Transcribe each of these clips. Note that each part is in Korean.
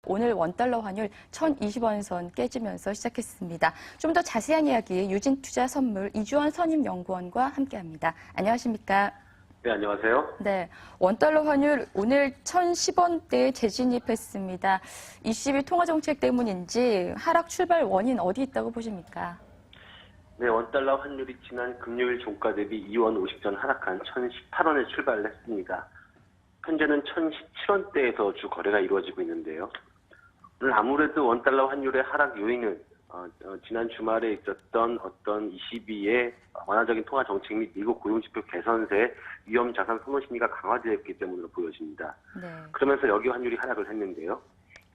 오늘 원달러 환율 1,020원 선 깨지면서 시작했습니다. 좀 더 자세한 이야기 유진투자선물 이주원 선임연구원과 함께합니다. 안녕하십니까? 네, 안녕하세요. 네, 원달러 환율 오늘 1,010원대에 재진입했습니다. ECB 통화정책 때문인지 하락 출발 원인 어디 있다고 보십니까? 네, 원달러 환율이 지난 금요일 종가 대비 2원 50전 하락한 1,018원에 출발을 했습니다. 현재는 1,017원대에서 주 거래가 이루어지고 있는데요. 오늘 아무래도 원달러 환율의 하락 요인은 지난 주말에 있었던 어떤 ECB의 완화적인 통화 정책 및 미국 고용지표 개선세 위험 자산 선호 심리가 강화되었기 때문으로 보여집니다. 네. 그러면서 여기 환율이 하락을 했는데요.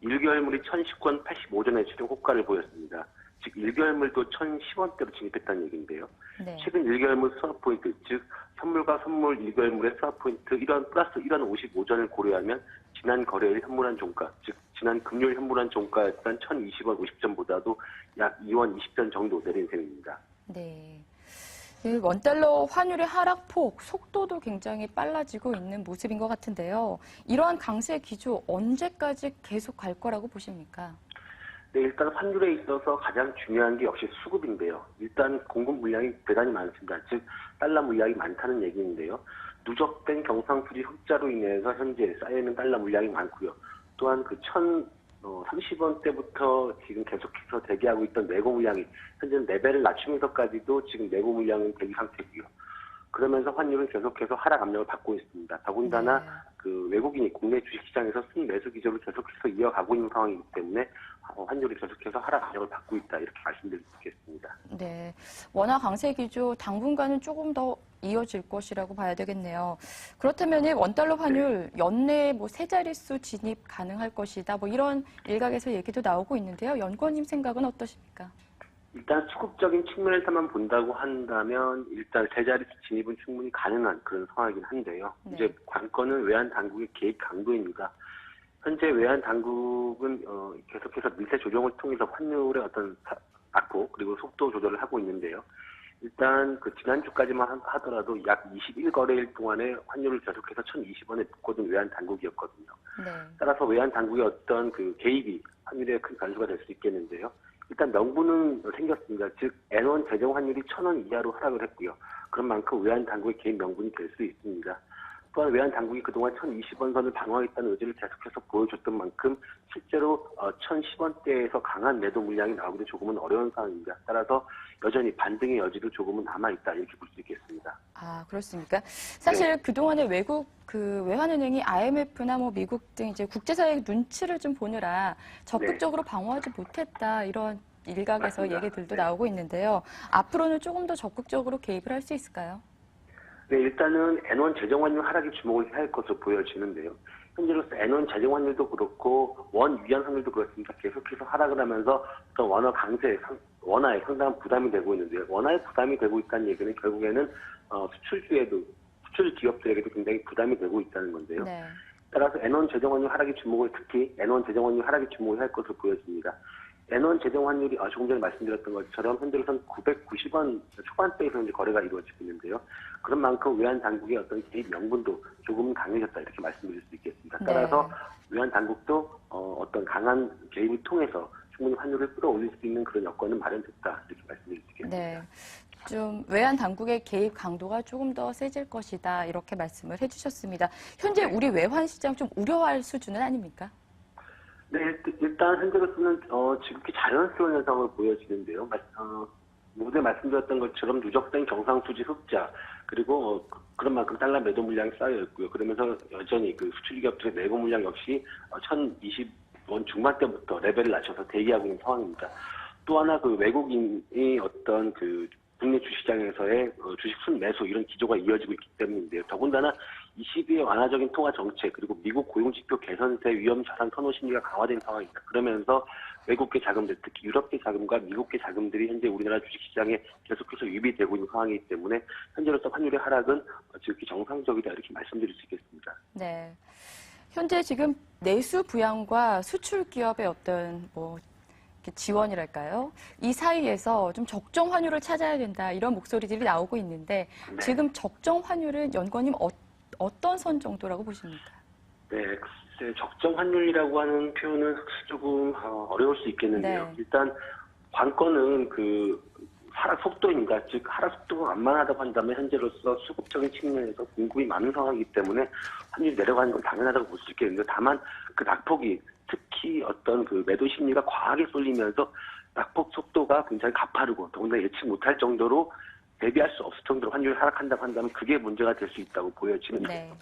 1개월물이 1,010원 85전의 최종 호가를 보였습니다. 즉 1개월물도 1,010원대로 진입했다는 얘기인데요. 네. 최근 1개월물 스왑 포인트, 즉 선물과 선물 1개월물의 스왑 포인트 1원 플러스 1원 55전을 고려하면 지난 거래일 현물한 종가, 즉 지난 금요일 현물한 종가였던 1,020원 50전보다도 약 2원 20전 정도 내린 셈입니다. 네. 원달러 환율의 하락폭, 속도도 굉장히 빨라지고 있는 모습인 것 같은데요. 이러한 강세 기조 언제까지 계속 갈 거라고 보십니까? 네, 일단 환율에 있어서 가장 중요한 게 역시 수급인데요. 일단 공급 물량이 대단히 많습니다. 즉 달러 물량이 많다는 얘기인데요. 누적된 경상수지 흑자로 인해서 현재 쌓여있는 달러 물량이 많고요. 또한 그 1,030원대부터 지금 계속해서 대기하고 있던 내고 물량이 현재는 레벨을 낮추면서까지도 지금 내고 물량은 대기 상태고요. 그러면서 환율은 계속해서 하락 압력을 받고 있습니다. 더군다나 네. 그 외국인이 국내 주식시장에서 순매수 기조를 계속해서 이어가고 있는 상황이기 때문에 환율이 계속해서 하락 압력을 받고 있다 이렇게 말씀드릴 수 있겠습니다. 네, 원화 강세 기조 당분간은 조금 더 이어질 것이라고 봐야 되겠네요. 그렇다면 원달러 환율 연내에 세 자릿수 진입 가능할 것이다. 이런 일각에서 얘기도 나오고 있는데요. 연구원님 생각은 어떠십니까? 일단 수급적인 측면에서만 본다고 한다면 일단 세 자릿수 진입은 충분히 가능한 그런 상황이긴 한데요. 네. 이제 관건은 외환 당국의 개입 강도입니다. 현재 외환 당국은 계속해서 밀세 조정을 통해서 환율의 어떤 낙폭 그리고 속도 조절을 하고 있는데요. 일단 그 지난주까지만 하더라도 약 21거래일 동안에 환율을 계속해서 1,020원에 묶어둔 외환 당국이었거든요. 네. 따라서 외환 당국의 어떤 그 개입이 환율에 큰 변수가 될 수 있겠는데요. 일단 명분은 생겼습니다. 즉 N1 재정 환율이 1,000원 이하로 하락을 했고요. 그런 만큼 외환 당국의 개입 명분이 될 수 있습니다. 또한 외환 당국이 그동안 1,020원 선을 방어하겠다는 의지를 계속해서 보여줬던 만큼 실제로 1,010원대에서 강한 매도 물량이 나오기도 조금은 어려운 상황입니다. 따라서 여전히 반등의 여지도 조금은 남아있다 이렇게 볼 수 있겠습니다. 아, 그렇습니까? 사실 그동안에 외국 외환은행이 IMF나 미국 등 이제 국제사회의 눈치를 좀 보느라 적극적으로 방어하지 못했다 이런 일각에서 맞습니다. 얘기들도 나오고 있는데요. 앞으로는 조금 더 적극적으로 개입을 할 수 있을까요? 네, 일단은 N1 재정 환율 하락에 주목을 할 것으로 보여지는데요. 현재로서 N1 재정 환율도 그렇고 원 위안 환율도 그렇습니다. 계속해서 하락을 하면서 어떤 원화 강세, 원화에 상당한 부담이 되고 있는데요. 원화에 부담이 되고 있다는 얘기는 결국에는 수출주에도 수출 기업들에게도 굉장히 부담이 되고 있다는 건데요. 네. 따라서 N1 재정 환율 하락에 주목을 특히 N1 재정 환율 하락에 주목을 할 것으로 보여집니다. N1 재정 환율이 조금 전에 말씀드렸던 것처럼 현재로선 990원 초반대에서 현재 거래가 이루어지고 있는데요. 그런 만큼 외환 당국의 어떤 개입 명분도 조금 강해졌다 이렇게 말씀드릴 수 있겠습니다. 따라서 외환 당국도 어떤 강한 개입을 통해서 충분히 환율을 끌어올릴 수 있는 그런 여건은 마련됐다 이렇게 말씀드릴 수 있겠습니다. 네. 좀 외환 당국의 개입 강도가 조금 더 세질 것이다 이렇게 말씀을 해주셨습니다. 현재 우리 외환 시장 좀 우려할 수준은 아닙니까? 네, 일단 현재로서는 지극히 자연스러운 현상을 보여지는데요. 모두 말씀드렸던 것처럼 누적된 경상수지 흑자 그리고 그런 만큼 달러 매도 물량이 쌓여 있고요. 그러면서 여전히 그 수출 기업들의 내고 물량 역시 1,020원 중반대부터 레벨을 낮춰서 대기하고 있는 상황입니다. 또 하나 그 외국인이 어떤 그 국내 주식시장에서의 주식 순매수 이런 기조가 이어지고 있기 때문인데요. 더군다나 ECB의 완화적인 통화 정책 그리고 미국 고용지표 개선세 위험 자산 선호 심리가 강화된 상황입니다. 그러면서 외국계 자금들 특히 유럽계 자금과 미국계 자금들이 현재 우리나라 주식시장에 계속해서 유입이 되고 있는 상황이기 때문에 현재로서 환율의 하락은 지극히 정상적이다 이렇게 말씀드릴 수 있겠습니다. 네. 현재 지금 내수 부양과 수출 기업의 어떤 지원이랄까요? 이 사이에서 좀 적정 환율을 찾아야 된다 이런 목소리들이 나오고 있는데 지금 적정 환율은 연구원님 어떤 선 정도라고 보십니까? 네, 글쎄, 적정 환율이라고 하는 표현은 조금 어려울 수 있겠는데요. 네. 일단 관건은 그 하락 속도입니다. 즉 하락 속도가 완만하다고 한다면 현재로서 수급적인 측면에서 공급이 많은 상황이기 때문에 환율이 내려가는 건 당연하다고 볼 수 있겠는데, 다만 그 낙폭이 특히 어떤 그 매도 심리가 과하게 쏠리면서 낙폭 속도가 굉장히 가파르고 더군다나 예측 못할 정도로 대비할 수 없을 정도로 환율이 하락한다고 한다면 그게 문제가 될 수 있다고 보여지는 네. 거죠.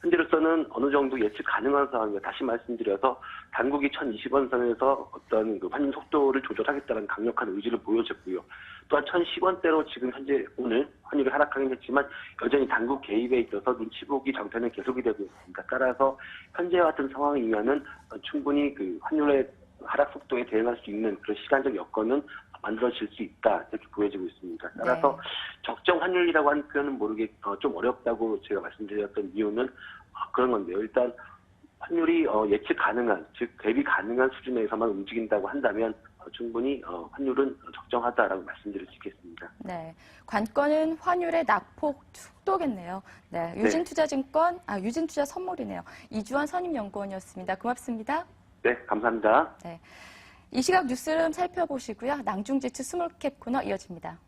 현재로서는 어느 정도 예측 가능한 상황입니다. 다시 말씀드려서 당국이 1020원 선에서 어떤 그 환율 속도를 조절하겠다는 강력한 의지를 보여줬고요. 또한 1010원대로 지금 현재 오늘 환율이 하락하긴 했지만 여전히 당국 개입에 있어서 눈치 보기 장세는 계속이 되고 있습니다. 따라서 현재와 같은 상황이면은 충분히 그 환율의 하락 속도에 대응할 수 있는 그런 시간적 여건은 만들어질 수 있다, 이렇게 보여지고 있습니다. 따라서 네. 적정 환율이라고 하는 표현은 좀 어렵다고 제가 말씀드렸던 이유는 그런 건데요. 일단 환율이 예측 가능한, 즉 대비 가능한 수준에서만 움직인다고 한다면 충분히 환율은 적정하다라고 말씀드릴 수 있겠습니다. 네. 관건은 환율의 낙폭 속도겠네요. 네. 유진투자선물이네요. 이주환 선임연구원이었습니다. 고맙습니다. 네, 감사합니다. 네. 이 시각 뉴스룸 살펴보시고요. 낭중지추 스몰캡 코너 이어집니다.